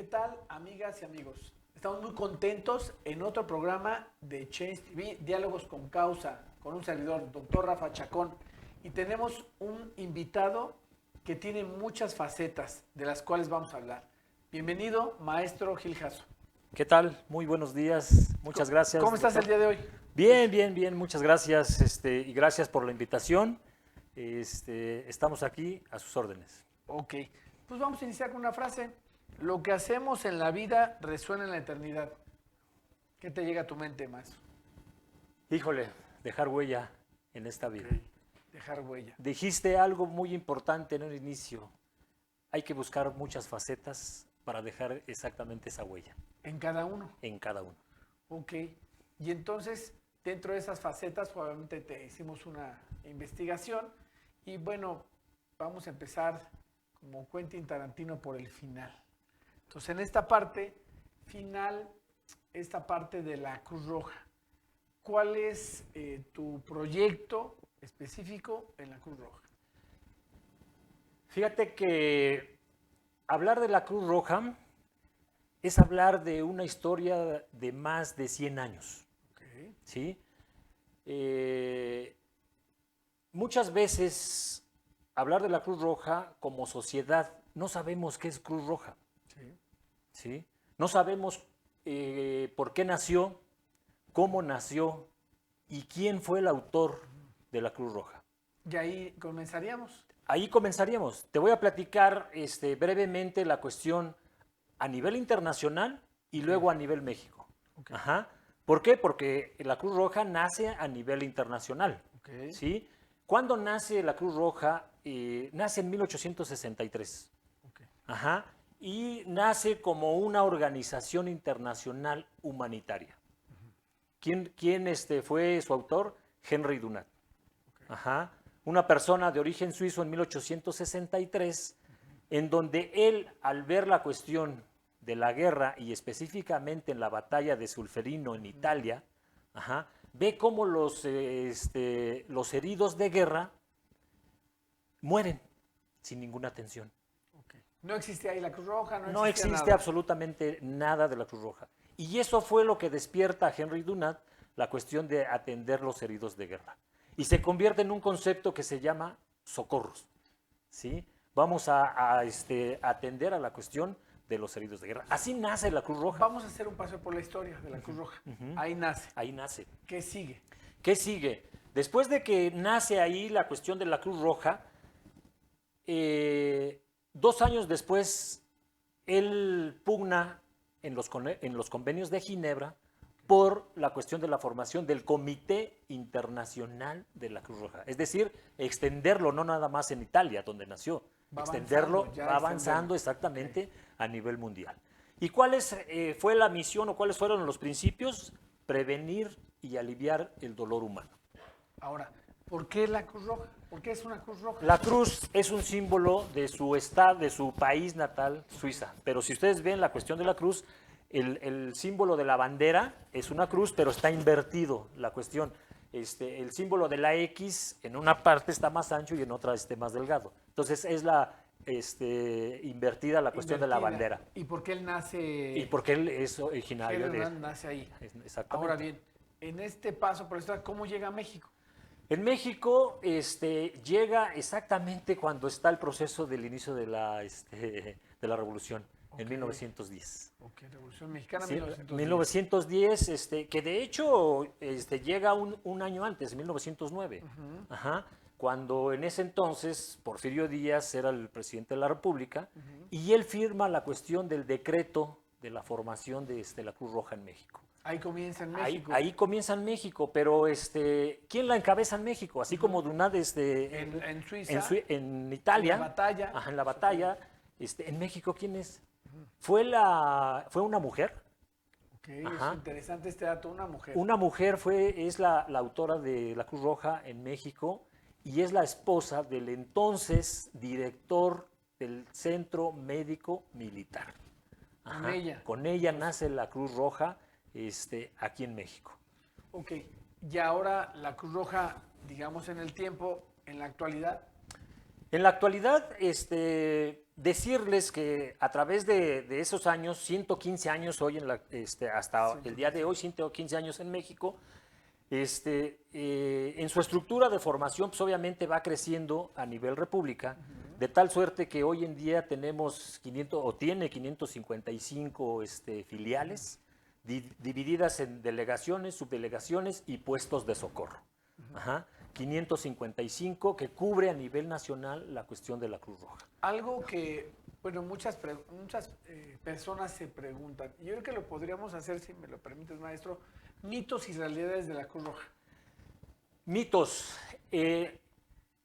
¿Qué tal, amigas y amigos? Estamos muy contentos en otro programa de Change TV, Diálogos con Causa, con un servidor, doctor Rafa Chacón. Y tenemos un invitado que tiene muchas facetas de las cuales vamos a hablar. Bienvenido, maestro Gil Jasso. ¿Qué tal? Muy buenos días. Muchas gracias. ¿Cómo estás el día de hoy? Bien. Muchas gracias y gracias por la invitación. Estamos aquí a sus órdenes. Ok, pues vamos a iniciar con una frase. Lo que hacemos en la vida resuena en la eternidad. ¿Qué te llega a tu mente, maestro? Híjole, dejar huella en esta vida. Okay. Dejar huella. Dijiste algo muy importante en un inicio. Hay que buscar muchas facetas para dejar exactamente esa huella. En cada uno. En cada uno. Ok, y entonces dentro de esas facetas obviamente te hicimos una investigación y bueno, vamos a empezar como Quentin Tarantino por el final. Entonces en esta parte final, esta parte de la Cruz Roja, ¿cuál es tu proyecto específico en la Cruz Roja? Fíjate que hablar de la Cruz Roja es hablar de una historia de más de 100 años. Okay. ¿Sí? Muchas veces hablar de la Cruz Roja como sociedad no sabemos qué es Cruz Roja. Sí. ¿Sí? No sabemos por qué nació, cómo nació y quién fue el autor de la Cruz Roja. Y ahí comenzaríamos. Ahí comenzaríamos. Te voy a platicar brevemente la cuestión a nivel internacional y luego a nivel México. Okay. Ajá. ¿Por qué? Porque la Cruz Roja nace a nivel internacional. Okay. ¿Sí? ¿Cuándo nace la Cruz Roja? Nace en 1863. Okay. Ajá. Y nace como una organización internacional humanitaria. ¿Quién fue su autor? Henry Dunant. Okay. Ajá. Una persona de origen suizo en 1863, en donde él, al ver la cuestión de la guerra y específicamente en la batalla de Solferino en Italia, ve cómo los heridos de guerra mueren sin ninguna atención. Okay. No existe ahí la Cruz Roja, no existe absolutamente nada de la Cruz Roja. Y eso fue lo que despierta a Henry Dunant la cuestión de atender los heridos de guerra. Y se convierte en un concepto que se llama socorros. ¿Sí? Vamos a atender a la cuestión de los heridos de guerra. Así nace la Cruz Roja. Vamos a hacer un paseo por la historia de la Cruz Roja. Ahí nace. Ahí nace. ¿Qué sigue? ¿Qué sigue? Después de que nace ahí la cuestión de la Cruz Roja, 2 años después, él pugna en los convenios de Ginebra por la cuestión de la formación del Comité Internacional de la Cruz Roja. Es decir, extenderlo no nada más en Italia, donde nació, va avanzando exactamente a nivel mundial. ¿Y cuál fue la misión o cuáles fueron los principios? Prevenir y aliviar el dolor humano. Ahora, ¿por qué la Cruz Roja? ¿Por qué es una Cruz Roja? La cruz es un símbolo de su estado, de su país natal, Suiza. Pero si ustedes ven la cuestión de la cruz, el símbolo de la bandera es una cruz, pero está invertido la cuestión. El símbolo de la X en una parte está más ancho y en otra más delgado. Entonces es invertida la cuestión de la bandera. ¿Y por qué él nace? Y porque él es originario de... nace ahí. Exactamente. Ahora bien, en este paso por la historia, ¿cómo llega a México? En México llega exactamente cuando está el proceso del inicio de la Revolución, en 1910. Ok, Revolución Mexicana, Sí, 1910. 1910, que de hecho llega un año antes, 1909, cuando en ese entonces Porfirio Díaz era el presidente de la República y él firma la cuestión del decreto de la formación de la Cruz Roja en México. Ahí comienza en México. Ahí comienza en México, pero ¿quién la encabeza en México? Así como Dunant en Suiza, en Italia, en la batalla. En la batalla, en México, ¿quién es? Fue una mujer. Ok, es interesante este dato, una mujer. Una mujer es la autora de la Cruz Roja en México y es la esposa del entonces director del Centro Médico Militar. Con ella. Con ella nace la Cruz Roja aquí en México. Ok, y ahora la Cruz Roja, digamos en el tiempo, en la actualidad, En la actualidad, decirles que a través de esos años, 115 años hoy, hasta el día de hoy, 115 años en México, en su estructura de formación, pues obviamente va creciendo a nivel república, de tal suerte que hoy en día tenemos 555 filiales, divididas en delegaciones, subdelegaciones y puestos de socorro. Ajá. 555 que cubre a nivel nacional la cuestión de la Cruz Roja. Algo que, bueno, muchas personas se preguntan, y yo creo que lo podríamos hacer, si me lo permites, maestro, mitos y realidades de la Cruz Roja. Mitos.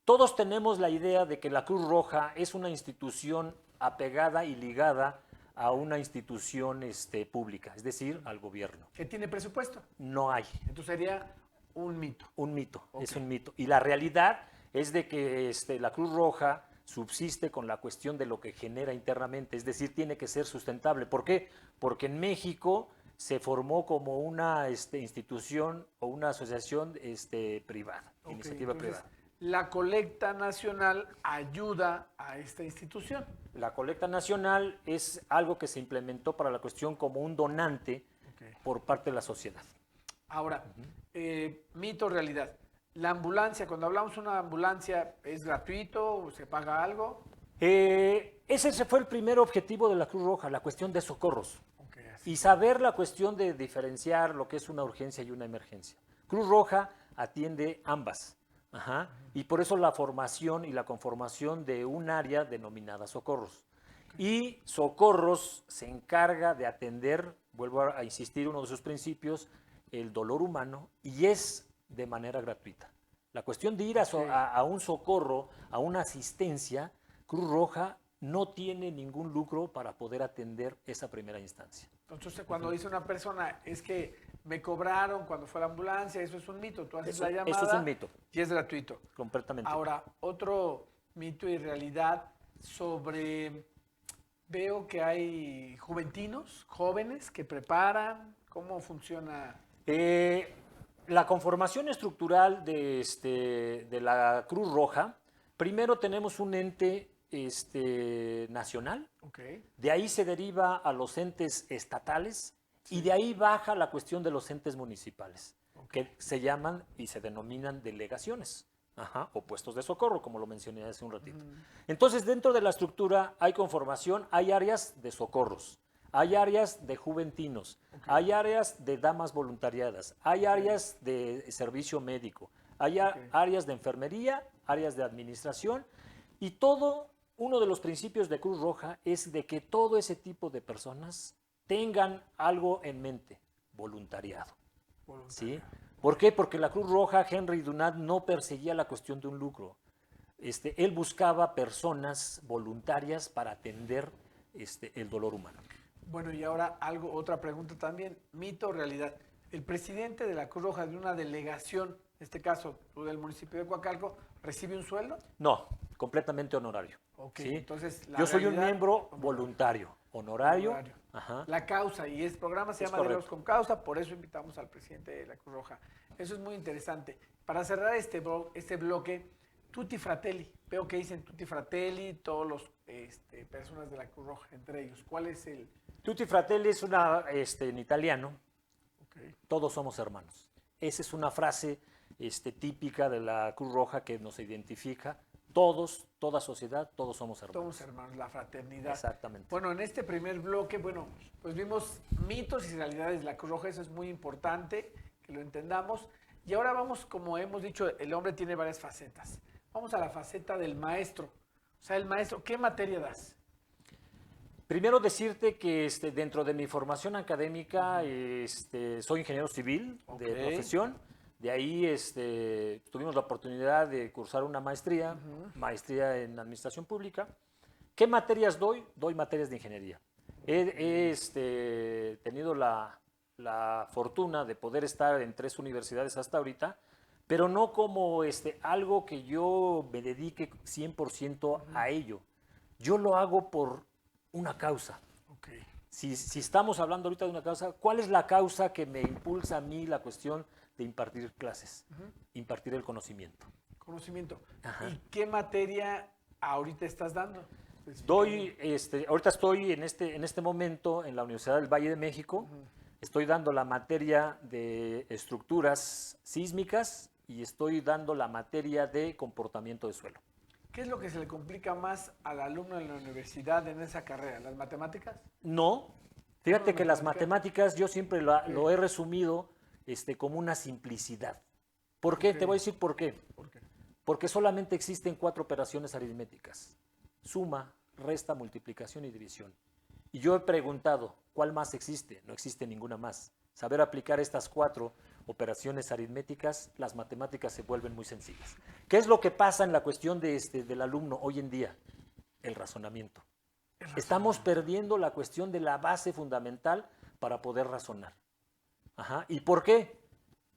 Todos tenemos la idea de que la Cruz Roja es una institución apegada y ligada a una institución pública, es decir, al gobierno. ¿Que tiene presupuesto? No hay. Entonces sería un mito. Un mito, Okay. Es un mito. Y la realidad es de que la Cruz Roja subsiste con la cuestión de lo que genera internamente, es decir, tiene que ser sustentable. ¿Por qué? Porque en México se formó como una institución o una asociación privada, Okay. iniciativa Entonces, privada. la colecta nacional ayuda a esta institución. La colecta nacional es algo que se implementó para la cuestión como un donante por parte de la sociedad. Ahora, mito, realidad. La ambulancia, cuando hablamos de una ambulancia, ¿es gratuito o se paga algo? Ese fue el primer objetivo de la Cruz Roja, la cuestión de socorros. Y saber la cuestión de diferenciar lo que es una urgencia y una emergencia. Cruz Roja atiende ambas. Ajá. Y por eso la formación y la conformación de un área denominada socorros. Y socorros se encarga de atender, vuelvo a insistir, uno de sus principios, el dolor humano, y es de manera gratuita. La cuestión de ir a un socorro, a una asistencia, Cruz Roja no tiene ningún lucro para poder atender esa primera instancia. Entonces, cuando dice una persona, es que me cobraron cuando fue a la ambulancia, eso es un mito. Tú haces la llamada eso es un mito. Y es gratuito. Completamente. Ahora, otro mito y realidad sobre... Veo que hay juventinos, jóvenes que preparan. ¿Cómo funciona? La conformación estructural de la Cruz Roja, primero tenemos un ente nacional, de ahí se deriva a los entes estatales y de ahí baja la cuestión de los entes municipales, que se llaman y se denominan delegaciones. Ajá, o puestos de socorro, como lo mencioné hace un ratito. Entonces, dentro de la estructura hay conformación, hay áreas de socorros, hay áreas de juventinos, hay áreas de damas voluntariadas, hay áreas de servicio médico, hay áreas de enfermería, áreas de administración, y todo, uno de los principios de Cruz Roja es de que todo ese tipo de personas tengan algo en mente, voluntariado. ¿Sí? ¿Por qué? Porque la Cruz Roja, Henry Dunant, no perseguía la cuestión de un lucro. Él buscaba personas voluntarias para atender el dolor humano. Bueno, y ahora otra pregunta también, mito o realidad. ¿El presidente de la Cruz Roja de una delegación, en este caso tú del municipio de Coacalco, recibe un sueldo? No, completamente honorario. ¿Sí? Entonces, yo soy un miembro voluntario, honorario. Ajá. La causa, y el programa se llama Diálogos con Causa, por eso invitamos al presidente de la Cruz Roja. Eso es muy interesante. Para cerrar este bloque, Tutti Fratelli. Veo que dicen Tutti Fratelli, todos los personas de la Cruz Roja, entre ellos. ¿Cuál es el...? Tutti Fratelli es en italiano. Todos somos hermanos. Esa es una frase típica de la Cruz Roja que nos identifica. Todos, toda sociedad, todos somos hermanos. Todos hermanos, la fraternidad. Exactamente. Bueno, en este primer bloque, pues vimos mitos y realidades de la Cruz Roja. Eso es muy importante que lo entendamos. Y ahora vamos, como hemos dicho, el hombre tiene varias facetas. Vamos a la faceta del maestro. O sea, el maestro, ¿qué materia das? Primero decirte que dentro de mi formación académica soy ingeniero civil de profesión. De ahí tuvimos la oportunidad de cursar una maestría, maestría en administración pública. ¿Qué materias doy? Doy materias de ingeniería. He tenido la fortuna de poder estar en 3 universidades hasta ahorita, pero no como algo que yo me dedique 100% a ello. Yo lo hago por una causa. Si estamos hablando ahorita de una causa, ¿cuál es la causa que me impulsa a mí la cuestión de impartir clases? Impartir el conocimiento. Conocimiento. ¿Y qué materia ahorita estás dando? Ahorita estoy en este momento en la Universidad del Valle de México. Estoy dando la materia de estructuras sísmicas y estoy dando la materia de comportamiento de suelo. ¿Qué es lo que se le complica más al alumno en la universidad en esa carrera? ¿Las matemáticas? No, fíjate que las matemáticas yo siempre lo he resumido como una simplicidad. ¿Por qué? Te voy a decir por qué. ¿Por qué? Porque solamente existen 4 operaciones aritméticas: suma, resta, multiplicación y división. Y yo he preguntado, ¿cuál más existe? No existe ninguna más. Saber aplicar estas 4 operaciones aritméticas, las matemáticas se vuelven muy sencillas. ¿Qué es lo que pasa en la cuestión del alumno hoy en día? El razonamiento. Estamos perdiendo la cuestión de la base fundamental para poder razonar. Ajá. ¿Y por qué?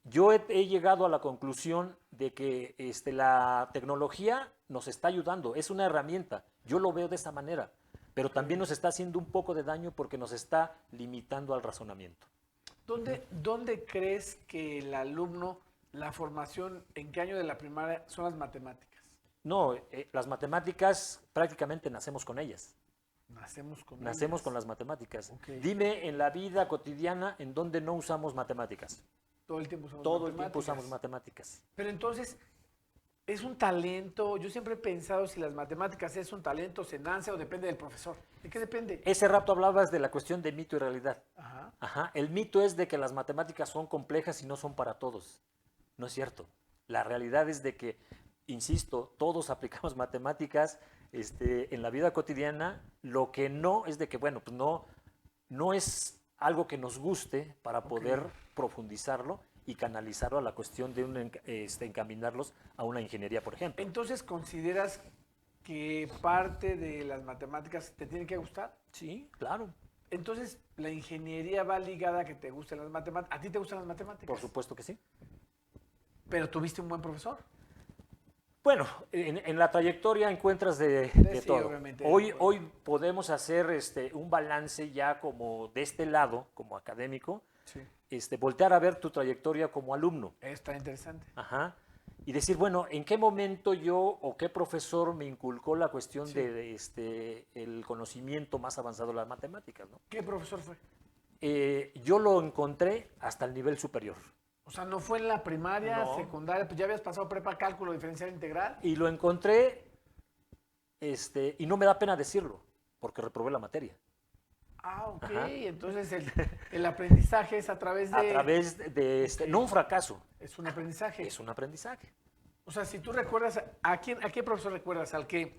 Yo he llegado a la conclusión de que la tecnología nos está ayudando, es una herramienta. Yo lo veo de esa manera, pero también nos está haciendo un poco de daño porque nos está limitando al razonamiento. ¿Dónde crees que el alumno, la formación, en qué año de la primaria son las matemáticas? No, las matemáticas prácticamente nacemos con ellas. Nacemos con las matemáticas. Okay. Dime en la vida cotidiana en dónde no usamos matemáticas. Todo el tiempo usamos matemáticas. Todo el tiempo usamos matemáticas. Pero entonces, ¿es un talento? Yo siempre he pensado si las matemáticas es un talento, se nace o depende del profesor. ¿De qué depende? Ese rato hablabas de la cuestión de mito y realidad. Ajá. Ajá. El mito es de que las matemáticas son complejas y no son para todos. No es cierto. La realidad es de que, insisto, todos aplicamos matemáticas en la vida cotidiana. Lo que no es de que, bueno, pues no es algo que nos guste para poder profundizarlo y canalizarlo a la cuestión de encaminarlos a una ingeniería, por ejemplo. Entonces, ¿consideras que parte de las matemáticas te tiene que gustar? Sí, claro. Entonces, ¿la ingeniería va ligada a que te gusten las matemáticas? ¿A ti te gustan las matemáticas? Por supuesto que sí. ¿Pero tuviste un buen profesor? Bueno, en la trayectoria encuentras de sí, todo. Obviamente. Hoy podemos hacer un balance ya como de este lado, como académico, sí. Voltear a ver tu trayectoria como alumno. Está interesante. Ajá. Y decir, bueno, ¿en qué momento yo o qué profesor me inculcó la cuestión sí. de el conocimiento más avanzado de las matemáticas, ¿no? ¿Qué profesor fue? Yo lo encontré hasta el nivel superior. O sea, ¿no fue en la primaria, No. secundaria? Pues ya habías pasado prepa, cálculo diferencial integral. Y lo encontré, y no me da pena decirlo, porque reprobé la materia. Ah, ok. Ajá. Entonces el aprendizaje es a través de... A través de no un fracaso. Es un aprendizaje. Es un aprendizaje. O sea, si tú recuerdas, ¿a qué profesor recuerdas? ¿Al que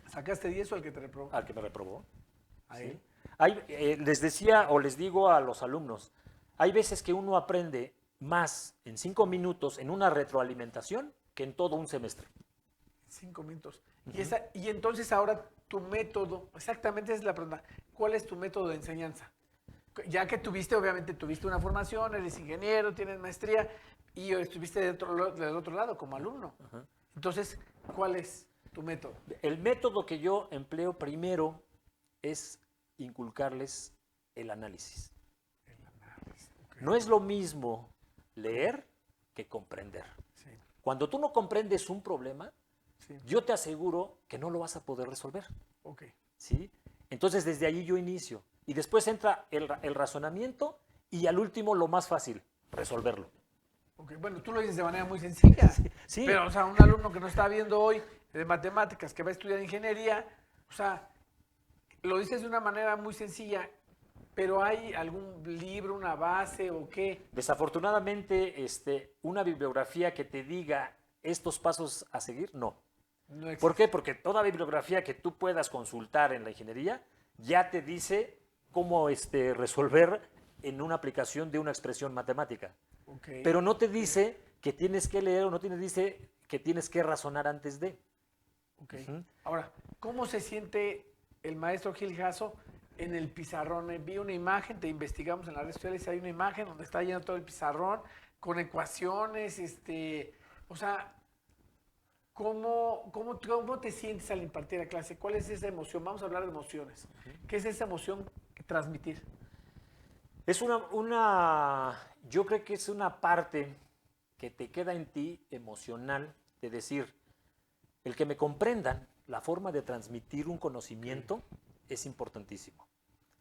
sacaste 10 o al que te reprobó? Al que me reprobó. ¿A él? Les decía o les digo a los alumnos, hay veces que uno aprende más en 5 minutos en una retroalimentación que en todo un semestre. 5 minutos. Y entonces ahora tu método, exactamente esa es la pregunta, ¿cuál es tu método de enseñanza? Ya que obviamente tuviste una formación, eres ingeniero, tienes maestría y estuviste del otro lado como alumno. Ajá. Entonces, ¿cuál es tu método? El método que yo empleo primero es inculcarles el análisis. Okay. No es lo mismo leer que comprender. Sí. Cuando tú no comprendes un problema, sí, yo te aseguro que no lo vas a poder resolver. Okay. ¿Sí? Entonces, desde allí yo inicio. Y después entra el razonamiento y al último lo más fácil, resolverlo. Okay. Bueno, tú lo dices de manera muy sencilla. Sí, sí. Pero, o sea, un alumno que nos está viendo hoy de matemáticas, que va a estudiar ingeniería, o sea, lo dices de una manera muy sencilla, pero ¿hay algún libro, una base o qué? Desafortunadamente, una bibliografía que te diga estos pasos a seguir, no. No existe. ¿Por qué? Porque toda bibliografía que tú puedas consultar en la ingeniería ya te dice cómo resolver en una aplicación de una expresión matemática. Okay. Pero no te dice que tienes que leer o no te dice que tienes que razonar antes de. Okay. Ahora, ¿cómo se siente el maestro Gil Jasso en el pizarrón? Vi una imagen, te investigamos en las redes sociales, hay una imagen donde está lleno todo el pizarrón con ecuaciones, o sea, ¿cómo te sientes al impartir la clase? ¿Cuál es esa emoción? Vamos a hablar de emociones. ¿Qué es esa emoción que transmitir? Es yo creo que es una parte que te queda en ti emocional de decir, el que me comprendan la forma de transmitir un conocimiento es importantísimo.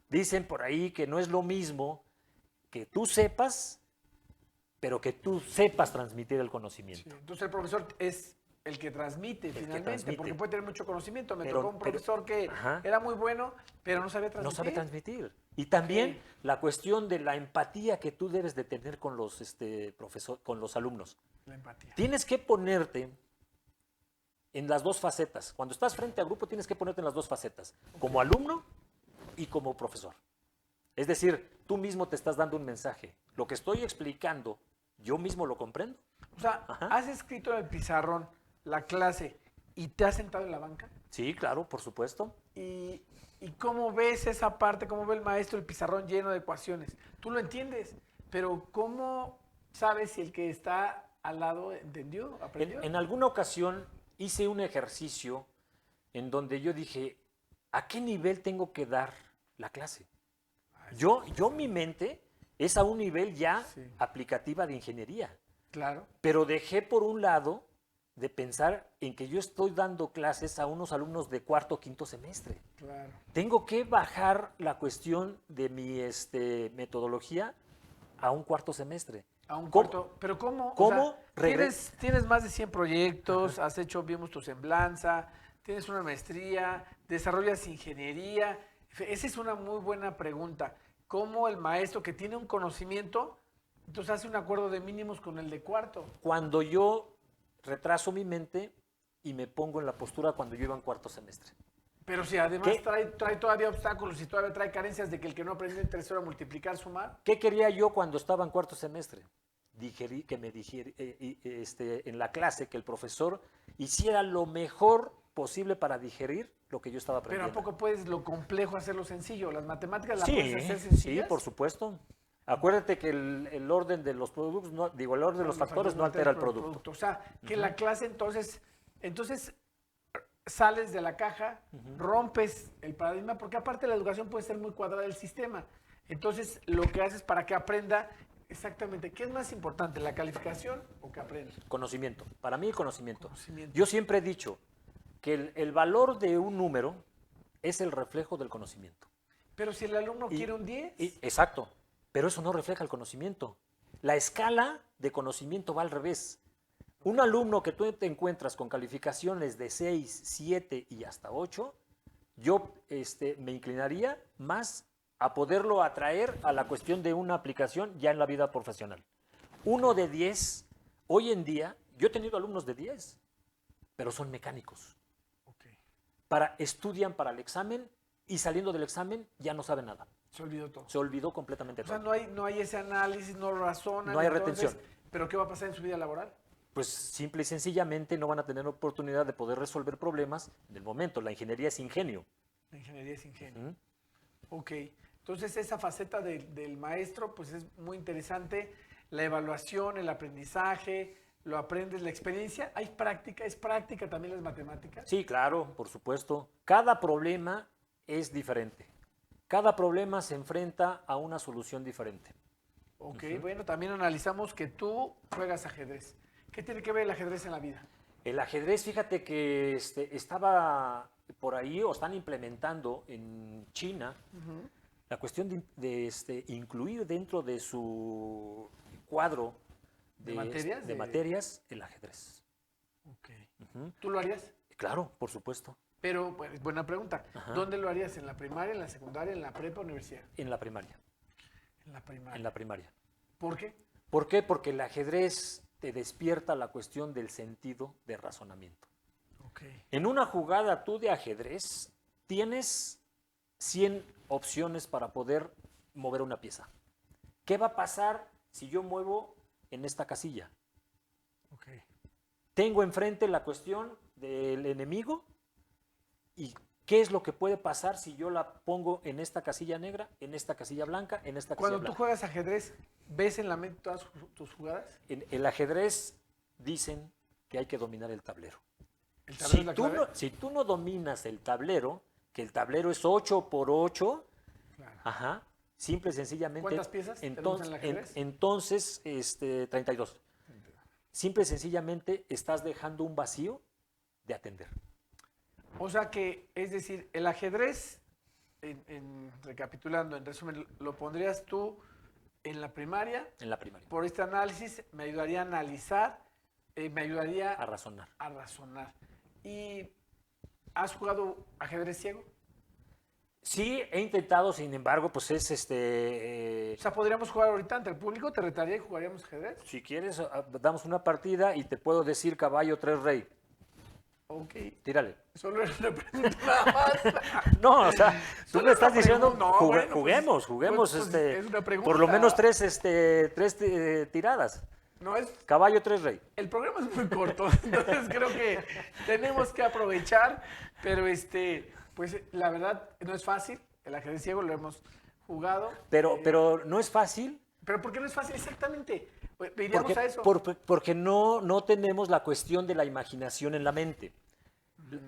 Dicen por ahí que no es lo mismo que tú sepas, pero que tú sepas transmitir el conocimiento. Sí, entonces el profesor es el que transmite finalmente, porque puede tener mucho conocimiento. Me tocó un profesor que era muy bueno, pero no sabía transmitir. No sabe transmitir. Y también la cuestión de la empatía que tú debes de tener con los con los alumnos. La empatía. Tienes que ponerte en las dos facetas. Cuando estás frente al grupo tienes que ponerte en las dos facetas, como alumno y como profesor. Es decir, tú mismo te estás dando un mensaje. Lo que estoy explicando, yo mismo lo comprendo. O sea, ¿has escrito en el pizarrón la clase y te has sentado en la banca? Sí, claro, por supuesto. ¿Y cómo ves esa parte? ¿Cómo ve el maestro el pizarrón lleno de ecuaciones? Tú lo entiendes, pero ¿cómo sabes si el que está al lado entendió, aprendió? En alguna ocasión hice un ejercicio en donde yo dije, ¿a qué nivel tengo que dar la clase? Yo mi mente es a un nivel ya aplicativa de ingeniería. Claro. Pero dejé por un lado de pensar en que yo estoy dando clases a unos alumnos de cuarto o quinto semestre. Claro. Tengo que bajar la cuestión de mi metodología a un cuarto semestre. A un cuarto. ¿Pero cómo? ¿Cómo? O sea, tienes más de 100 proyectos, has hecho, vimos tu semblanza, tienes una maestría, desarrollas ingeniería. Esa es una muy buena pregunta. ¿Cómo el maestro que tiene un conocimiento, entonces hace un acuerdo de mínimos con el de cuarto? Cuando yo retraso mi mente y me pongo en la postura cuando yo iba en cuarto semestre. Pero si además trae todavía obstáculos y todavía trae carencias de que el que no aprendió en tercero a multiplicar, sumar. ¿Qué quería yo cuando estaba en cuarto semestre? En la clase que el profesor hiciera lo mejor posible para digerir lo que yo estaba aprendiendo. Pero ¿a poco puedes lo complejo hacerlo sencillo? ¿Las matemáticas las Sí, puedes hacer sencillas? sí, por supuesto. Acuérdate que el orden de los productos, el orden de los factores no altera el producto. O sea, que la clase entonces sales de la caja, rompes el paradigma, porque aparte la educación puede ser muy cuadrada del sistema. Entonces, lo que haces para que aprenda exactamente, ¿qué es más importante, la calificación o que aprenda? Conocimiento. Para mí, conocimiento. Yo siempre he dicho que el valor de un número es el reflejo del conocimiento. Pero si el alumno quiere un 10. Exacto, pero eso no refleja el conocimiento. La escala de conocimiento va al revés. Un alumno que tú te encuentras con calificaciones de 6, 7 y hasta 8, yo me inclinaría más a poderlo atraer a la cuestión de una aplicación ya en la vida profesional. Uno de 10, hoy en día, yo he tenido alumnos de 10, pero son mecánicos. Estudian para el examen y saliendo del examen ya no saben nada. Se olvidó todo. Se olvidó completamente todo. O sea, no hay ese análisis, no razonan. No hay retención. ¿Pero qué va a pasar en su vida laboral? Pues simple y sencillamente no van a tener oportunidad de poder resolver problemas en el momento. La ingeniería es ingenio. La ingeniería es ingenio. Ok. Entonces esa faceta del maestro pues es muy interesante. La evaluación, el aprendizaje, lo aprendes, la experiencia. ¿Hay práctica? ¿Es práctica también las matemáticas? Sí, claro, por supuesto. Cada problema es diferente. Cada problema se enfrenta a una solución diferente. Ok, bueno, también analizamos que tú juegas ajedrez. ¿Qué tiene que ver el ajedrez en la vida? El ajedrez, fíjate que estaba por ahí o están implementando en China la cuestión de incluir dentro de su cuadro de materias el ajedrez. Ok. ¿Tú lo harías? Claro, por supuesto. Pero, pues, buena pregunta. ¿Dónde lo harías? ¿En la primaria, en la secundaria, en la prepa, universidad? En la primaria. En la primaria. En la primaria. ¿Por qué? ¿Por qué? Porque el ajedrez te despierta la cuestión del sentido de razonamiento. Okay. En una jugada tú de ajedrez tienes 100 opciones para poder mover una pieza. ¿Qué va a pasar si yo muevo en esta casilla? Okay. Tengo enfrente la cuestión del enemigo y qué es lo que puede pasar si yo la pongo en esta casilla negra, en esta casilla blanca, en esta casilla blanca. Cuando tú juegas ajedrez, ¿ves en la mente todas tus jugadas? En el ajedrez dicen que hay que dominar el tablero. ¿El tablero es la clave? Si tú no dominas el tablero, que el tablero es 8 por 8, claro. Simple y sencillamente. ¿Cuántas piezas tenemos en el ajedrez? Entonces, 32. Simple y sencillamente estás dejando un vacío de atender. O sea que, es decir, el ajedrez, recapitulando, en resumen, lo pondrías tú en la primaria. En la primaria. Por este análisis me ayudaría a analizar, me ayudaría A razonar. a razonar. ¿Y has jugado ajedrez ciego? Sí, he intentado, sin embargo, pues es O sea, podríamos jugar ahorita ante el público, te retaría y jugaríamos ajedrez. si quieres, damos una partida y te puedo decir caballo 3 rey. Ok. Tírale. Solo era una pregunta nada más. No, o sea, tú Solo me es una estás diciendo, pregunta. No, bueno, pues, juguemos, pues, es una pregunta. por lo menos tres tiradas. No es, Caballo 3 rey. el programa es muy corto, entonces creo que tenemos que aprovechar, pero pues la verdad no es fácil. El ajedrez ciego lo hemos jugado. Pero no es fácil. Pero ¿por qué no es fácil exactamente? Iríamos Porque, a eso. porque no tenemos la cuestión de la imaginación en la mente.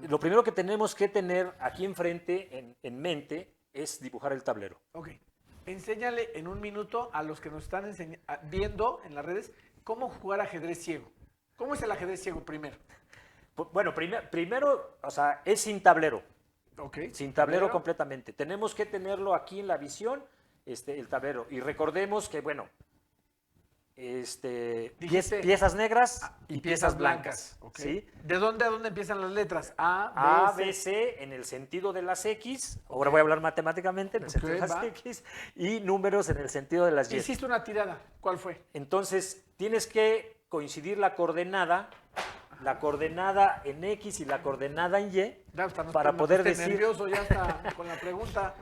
Lo primero que tenemos que tener aquí enfrente, en mente, es dibujar el tablero. Ok. Enséñale en un minuto a los que nos están viendo en las redes cómo jugar ajedrez ciego. ¿Cómo es el ajedrez ciego primero? Bueno, primero, o sea, es sin tablero. Ok. Sin tablero completamente. Tenemos que tenerlo aquí en la visión, el tablero. Y recordemos que, bueno, Dijiste- piezas negras Y piezas blancas. Ok. ¿sí? ¿De dónde a dónde empiezan las letras? A, B, C en el sentido de las X. Ahora voy a hablar matemáticamente en el sentido de las va. X. Y números en el sentido de las Y. Hiciste una tirada. ¿Cuál fue? Entonces, tienes que coincidir la coordenada en X y la coordenada en Y Ya hasta para me poder puse decir nervioso ya está con la pregunta.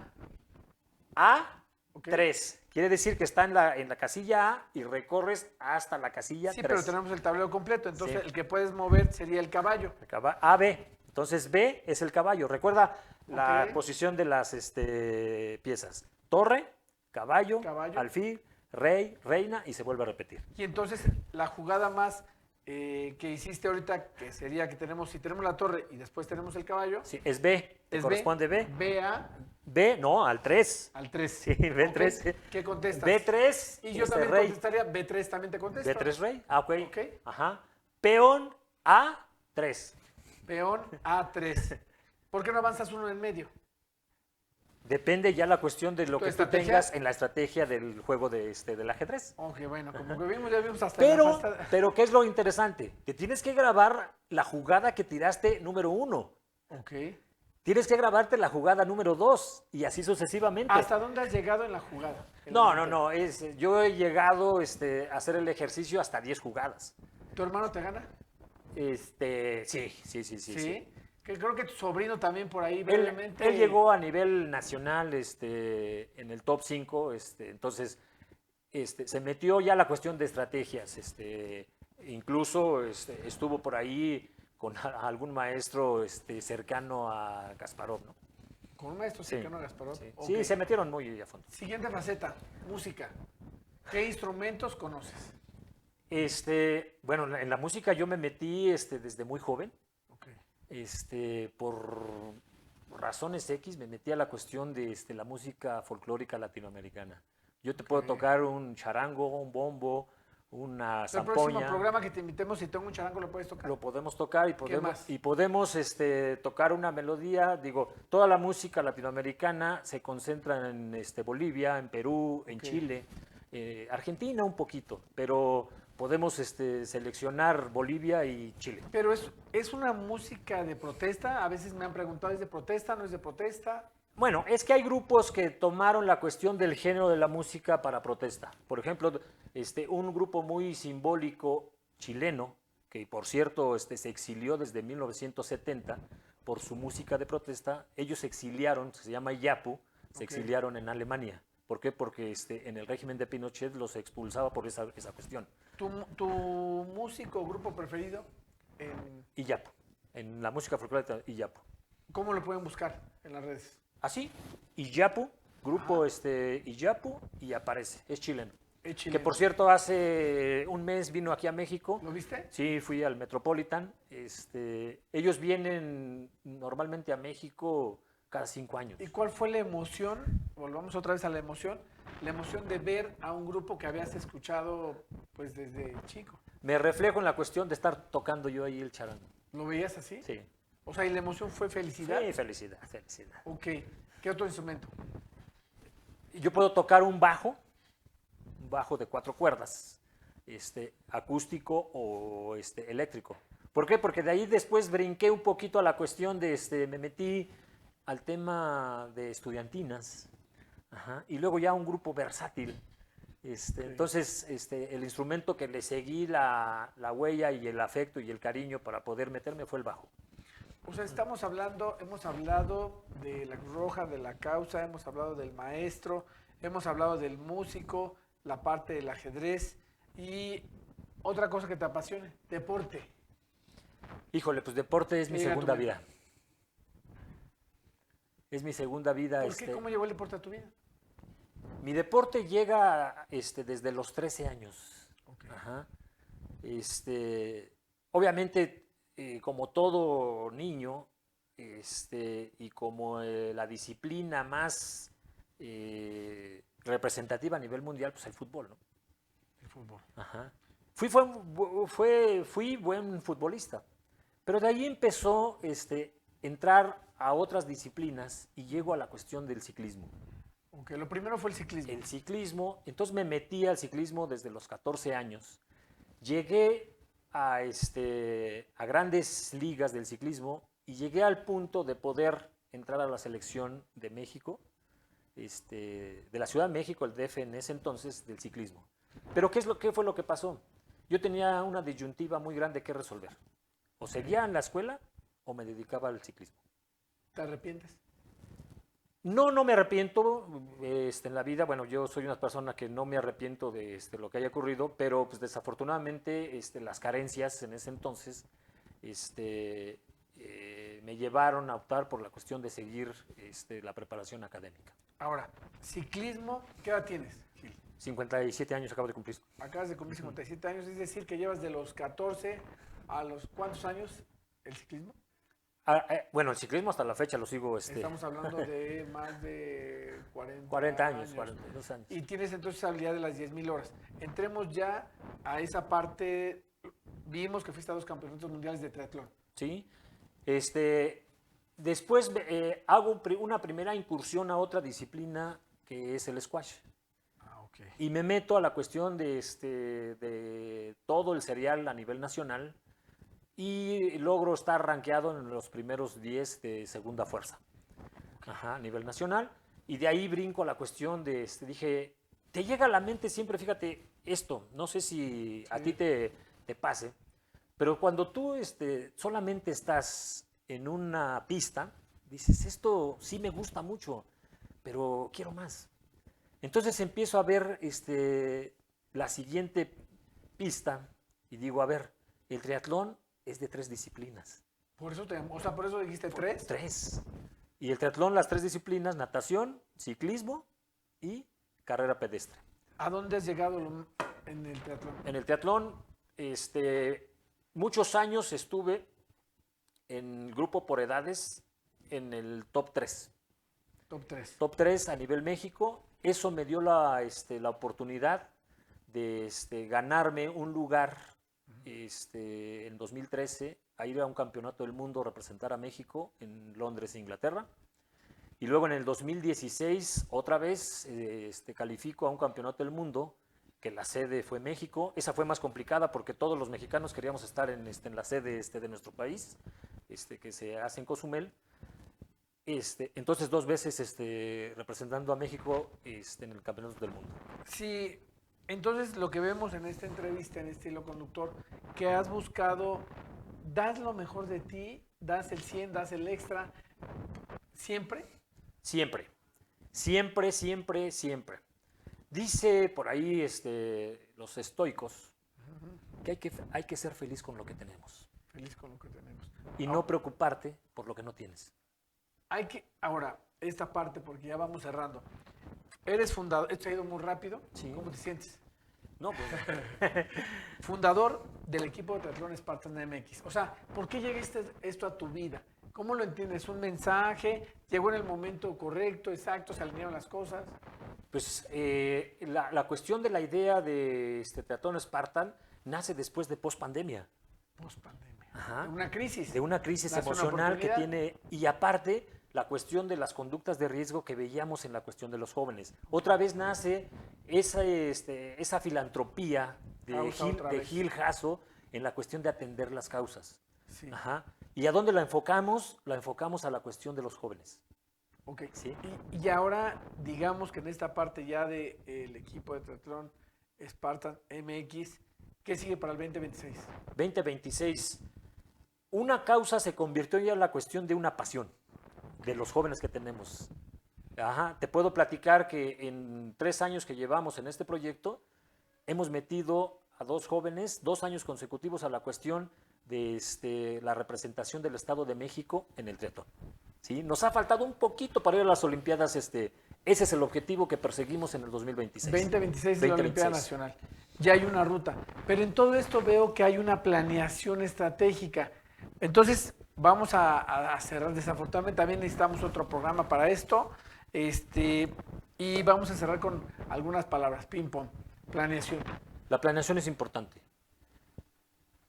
Ok. A3. Quiere decir que está en la casilla A y recorres hasta la casilla Sí, 3. pero tenemos el tablero completo, entonces Sí. el que puedes mover sería el caballo. AB. Entonces B es el caballo. Recuerda la Ok. posición de las piezas. Torre, caballo, Caballo. alfil, rey, reina y se vuelve a repetir. Y entonces la jugada más que hiciste ahorita, que sería que si tenemos la torre y después tenemos el caballo, Sí, es B. ¿Te es corresponde B? B a B, no, al 3. al 3. Sí, B3. Ok. ¿Qué contestas? B3. Y yo también rey. contestaría B3, también te contesto. B3 rey. Ah, ok. Ok. Ajá. Peón A3. Peón A3. ¿Por qué no avanzas uno en medio? Depende ya la cuestión de lo ¿Tu que tú estrategia? tengas en la estrategia del juego del ajedrez. Ok, bueno, como que ya vimos hasta Pero, ¿qué es lo interesante? Que tienes que grabar la jugada que tiraste número 1. Ok. Tienes que grabarte la jugada número 2 y así sucesivamente. ¿Hasta dónde has llegado en la jugada? No. Yo he llegado a hacer el ejercicio hasta 10 jugadas. ¿Tu hermano te gana? Sí. Que creo que tu sobrino también por ahí Él brevemente. llegó a nivel nacional en el top 5, entonces se metió ya la cuestión de estrategias. Incluso estuvo por ahí con algún maestro cercano a Kasparov, ¿no? Con un maestro cercano a Gasparov. Sí. Ok. Sí, se metieron muy a fondo. Siguiente faceta, música. ¿Qué instrumentos conoces? Bueno, en la música yo me metí desde muy joven. Ok. Por razones X me metí a la cuestión de la música folclórica latinoamericana. Yo te puedo tocar un charango, un bombo, una El próximo zampoña. programa que te invitemos, si tengo un charango, lo puedes tocar. Lo podemos tocar más? y podemos tocar una melodía. Digo, toda la música latinoamericana se concentra en Bolivia, en Perú, en Ok. Chile, Argentina un poquito, pero podemos seleccionar Bolivia y Chile. Pero es una música de protesta. A veces me han preguntado, ¿es de protesta? ¿No es de protesta? Bueno, es que hay grupos que tomaron la cuestión del género de la música para protesta. Por ejemplo, un grupo muy simbólico chileno, que por cierto se exilió desde 1970 por su música de protesta. Ellos se exiliaron, se llama Iyapu, se Ok. exiliaron en Alemania. ¿Por qué? Porque en el régimen de Pinochet los expulsaba por esa cuestión. ¿Tu músico o grupo preferido? Iyapu, en la música folclórica Iyapu. ¿Cómo lo pueden buscar en las redes? Así, Iyapu, grupo Iyapu, y aparece, es chileno. Es Que chileno. por cierto, hace un mes vino aquí a México. ¿Lo viste? Sí, fui al Metropolitan. Ellos vienen normalmente a México cada 5 años. ¿Y cuál fue la emoción? Volvamos otra vez a la emoción. La emoción de ver a un grupo que habías escuchado pues desde chico. Me reflejo en la cuestión de estar tocando yo ahí el charango. ¿Lo veías así? Sí. O sea, ¿y la emoción fue felicidad? Sí, felicidad, felicidad. Ok. ¿Qué otro instrumento? Yo puedo tocar un bajo de 4 cuerdas, acústico o eléctrico. ¿Por qué? Porque de ahí después brinqué un poquito a la cuestión de, me metí al tema de estudiantinas, ajá, y luego ya un grupo versátil. Entonces, el instrumento que le seguí la huella y el afecto y el cariño para poder meterme fue el bajo. O sea, hemos hablado de la Cruz Roja, de la causa, hemos hablado del maestro, hemos hablado del músico, la parte del ajedrez y otra cosa que te apasione, deporte. Híjole, pues deporte es mi Llega a tu segunda mente. vida. Es mi segunda vida. ¿Por qué? ¿Cómo llegó el deporte a tu vida? Mi deporte llega desde los 13 años. Okay. Ajá. Obviamente, como todo niño, y como la disciplina más representativa a nivel mundial, pues el fútbol, ¿no? El fútbol. Ajá. Fui buen futbolista, pero de ahí empezó entrar a otras disciplinas y llego a la cuestión del ciclismo. Ok, lo primero fue el ciclismo. El ciclismo, entonces me metí al ciclismo desde los 14 años. Llegué a grandes ligas del ciclismo y llegué al punto de poder entrar a la selección de México, de la Ciudad de México, el DF en ese entonces, del ciclismo. Pero ¿qué fue lo que pasó? Yo tenía una disyuntiva muy grande que resolver. O seguía en la escuela o me dedicaba al ciclismo. ¿Te arrepientes? No me arrepiento en la vida. Bueno, yo soy una persona que no me arrepiento de lo que haya ocurrido, pero pues, desafortunadamente las carencias en ese entonces me llevaron a optar por la cuestión de seguir la preparación académica. Ahora, ciclismo, ¿qué edad tienes, Gil? 57 años acabo de cumplir. Acabas de cumplir 57 años, es decir, que llevas de los 14 a los ¿cuántos años el ciclismo? Bueno, el ciclismo hasta la fecha lo sigo. Estamos hablando de más de 40 años, 42 años. Y tienes entonces habilidad de las 10,000 horas. Entremos ya a esa parte. Vimos que fuiste a 2 campeonatos mundiales de triatlón. Sí. Después hago una primera incursión a otra disciplina que es el squash. Okay. Y me meto a la cuestión de todo el serial a nivel nacional y logro estar rankeado en los primeros 10 de segunda fuerza. Okay. Ajá, a nivel nacional. Y de ahí brinco a la cuestión de, dije, te llega a la mente siempre, fíjate, esto, no sé si a ti te pase, pero cuando tú solamente estás en una pista, dices, esto sí me gusta mucho, pero quiero más. Entonces empiezo a ver la siguiente pista y digo, a ver, el triatlón es de 3 disciplinas. Por eso por eso dijiste 3. 3. Y el triatlón, las 3 disciplinas, natación, ciclismo y carrera pedestre. ¿A dónde has llegado en el triatlón? En el triatlón, muchos años estuve en grupo por edades en el top 3. Top 3. Top 3 a nivel México. Eso me dio la oportunidad de ganarme un lugar en 2013 a ir a un campeonato del mundo, representar a México en Londres, Inglaterra. Y luego en el 2016 otra vez califico a un campeonato del mundo, que la sede fue México. Esa fue más complicada porque todos los mexicanos queríamos estar en la sede de nuestro país, que se hace en Cozumel. Entonces 2 veces representando a México en el campeonato del mundo. Sí, entonces lo que vemos en esta entrevista, en este hilo conductor, que has buscado, das lo mejor de ti, das el 100, das el extra, ¿siempre? Siempre, siempre, siempre, siempre. Dice por ahí los estoicos que hay que ser feliz con lo que tenemos. Feliz con lo que tenemos. Y no preocuparte por lo que no tienes. Ahora, esta parte, porque ya vamos cerrando. Eres fundador, esto ha ido muy rápido. Sí. ¿Cómo te sientes? No, pues. Fundador del equipo de triatlón Spartan MX. O sea, ¿por qué llega esto a tu vida? ¿Cómo lo entiendes? ¿Un mensaje? ¿Llegó en el momento correcto, exacto? ¿Se alinearon las cosas? Pues la cuestión de la idea de triatlón Spartan nace después de post-pandemia. Post-pandemia. Ajá. De una crisis. De una crisis Nace una emocional que oportunidad. tiene, y aparte la cuestión de las conductas de riesgo que veíamos en la cuestión de los jóvenes. Otra vez nace esa filantropía Causa otra de vez. Gil Jasso en la cuestión de atender las causas. Sí. Ajá. ¿Y a dónde la enfocamos? La enfocamos a la cuestión de los jóvenes. Ok. Sí. Y ahora, digamos que en esta parte ya del equipo de triatlón Spartan MX, ¿qué sigue para el 2026? 2026, una causa se convirtió ya en la cuestión de una pasión de los jóvenes que tenemos. Ajá. Te puedo platicar que en 3 años que llevamos en este proyecto, hemos metido a 2 jóvenes, 2 años consecutivos a la cuestión de la representación del Estado de México en el triatlón. ¿Sí? Nos ha faltado un poquito para ir a las Olimpiadas. Ese es el objetivo que perseguimos en el 2026. 2026 es la Olimpiada Nacional. Ya hay una ruta. Pero en todo esto veo que hay una planeación estratégica. Entonces, vamos a cerrar. Desafortunadamente también necesitamos otro programa para esto. Y vamos a cerrar con algunas palabras. Ping-pong. Planeación. La planeación es importante.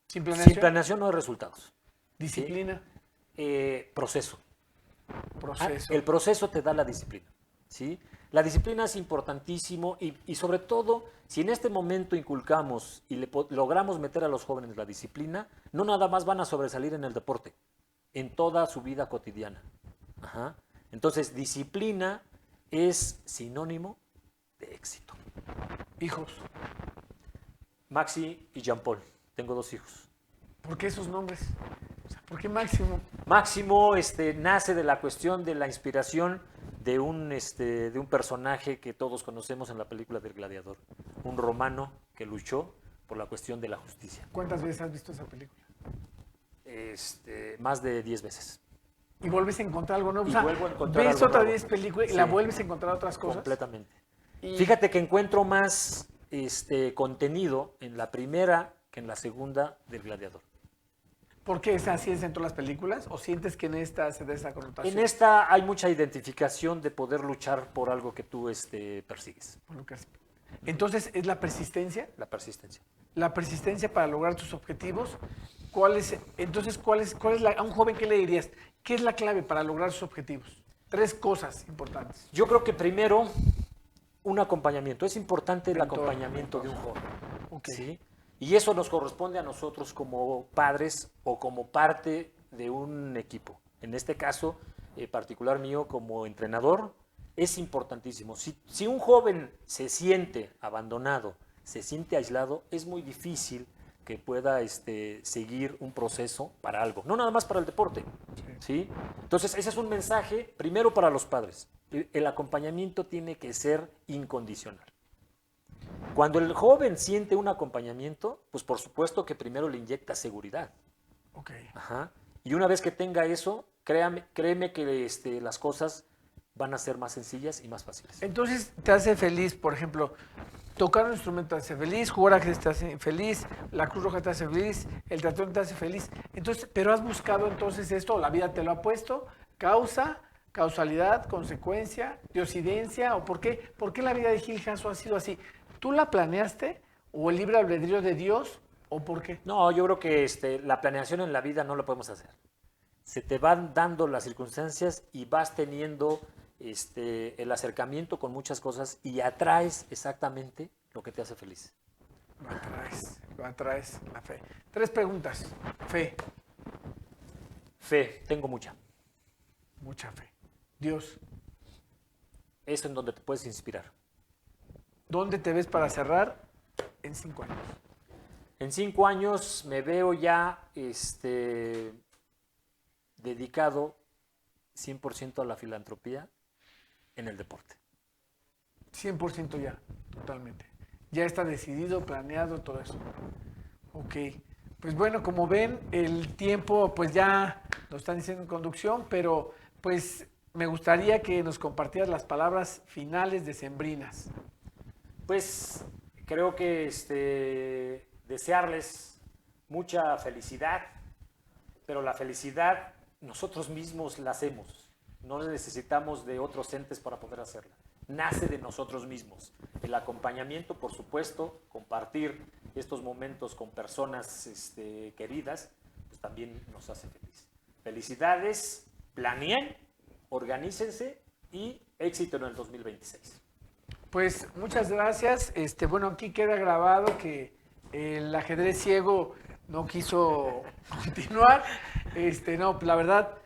Sin planeación. Sin planeación no hay resultados. Disciplina. ¿Sí? Proceso. Proceso. El proceso te da la disciplina. ¿Sí? La disciplina es importantísimo y sobre todo, si en este momento inculcamos y logramos meter a los jóvenes la disciplina, no nada más van a sobresalir en el deporte, en toda su vida cotidiana. Ajá. Entonces, disciplina es sinónimo de éxito. Hijos. Maxi y Jean Paul. Tengo 2 hijos. ¿Por qué esos nombres? O sea, ¿por qué Máximo? Máximo nace de la cuestión de la inspiración de un personaje que todos conocemos en la película del Gladiador. Un romano que luchó por la cuestión de la justicia. ¿Cuántas veces has visto esa película? Más de 10 veces. Y vuelves a encontrar algo nuevo. Y o sea, vuelvo a encontrar ves algo otra nuevo. 10 películas y Sí. la vuelves a encontrar otras cosas. Completamente. Y Fíjate que encuentro más contenido en la primera que en la segunda del Gladiador. ¿por qué es así en todas las películas? ¿O sientes que en esta se da esa connotación? En esta hay mucha identificación de poder luchar por algo que tú persigues. Por lo que entonces, ¿es la persistencia? La persistencia. La persistencia para lograr tus objetivos. Entonces, a un joven qué le dirías? ¿Qué es la clave para lograr sus objetivos? 3 cosas importantes. Yo creo que primero, un acompañamiento. Es importante el Mentor, acompañamiento de un mentor. joven. Ok. ¿Sí? Y eso nos corresponde a nosotros como padres o como parte de un equipo. En este caso, particular mío como entrenador, es importantísimo. Si un joven se siente abandonado, se siente aislado, es muy difícil que pueda seguir un proceso para algo, no nada más para el deporte. ¿Sí? Entonces, ese es un mensaje primero para los padres. El acompañamiento tiene que ser incondicional. Cuando el joven siente un acompañamiento, pues por supuesto que primero le inyecta seguridad. Ok. Ajá. Y una vez que tenga eso, créeme que las cosas van a ser más sencillas y más fáciles. Entonces, te hace feliz, por ejemplo, tocar un instrumento te hace feliz, jugar ajedrez te hace feliz, la Cruz Roja te hace feliz, el triatlón te hace feliz. Entonces, pero has buscado entonces esto, la vida te lo ha puesto, causa, causalidad, consecuencia, diosidencia, o por qué la vida de Gil Jasso ha sido así. ¿Tú la planeaste o el libre albedrío de Dios o por qué? No, yo creo que la planeación en la vida no la podemos hacer. Se te van dando las circunstancias y vas teniendo el acercamiento con muchas cosas y atraes exactamente lo que te hace feliz. Lo atraes, la fe. 3 preguntas. Fe. Fe, tengo mucha. Mucha fe. Dios. Es en donde te puedes inspirar. ¿Dónde te ves para cerrar en 5 años? En 5 años me veo ya dedicado 100% a la filantropía en el deporte. 100% ya, totalmente. Ya está decidido, planeado, todo eso. Ok. Pues bueno, como ven, el tiempo pues ya lo están diciendo en conducción, pero pues me gustaría que nos compartieras las palabras finales decembrinas. Pues creo que desearles mucha felicidad, pero la felicidad nosotros mismos la hacemos. No necesitamos de otros entes para poder hacerla. Nace de nosotros mismos. El acompañamiento, por supuesto, compartir estos momentos con personas queridas, pues pues también nos hace feliz. Felicidades, planeen, organícense y éxito en el 2026. Pues muchas gracias. Bueno, aquí queda grabado que el ajedrez ciego no quiso continuar. No, la verdad,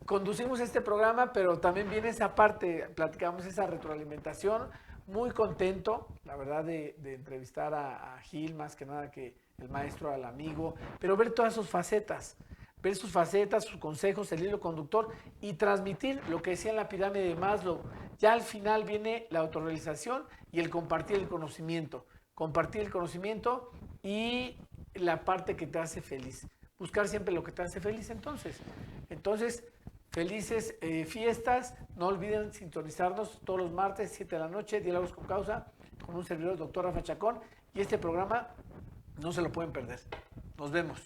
conducimos este programa, pero también viene esa parte, platicamos esa retroalimentación. Muy contento, la verdad, de entrevistar a Gil, más que nada que el maestro al amigo, pero ver todas sus facetas. Ver sus facetas, sus consejos, el hilo conductor y transmitir lo que decía en la pirámide de Maslow. Ya al final viene la autorrealización y el compartir el conocimiento. Compartir el conocimiento y la parte que te hace feliz. Buscar siempre lo que te hace feliz entonces. Felices fiestas. No olviden sintonizarnos todos los martes, 7 de la noche, Diálogos con Causa, con un servidor, el doctor Rafa Chacón. Y este programa no se lo pueden perder. Nos vemos.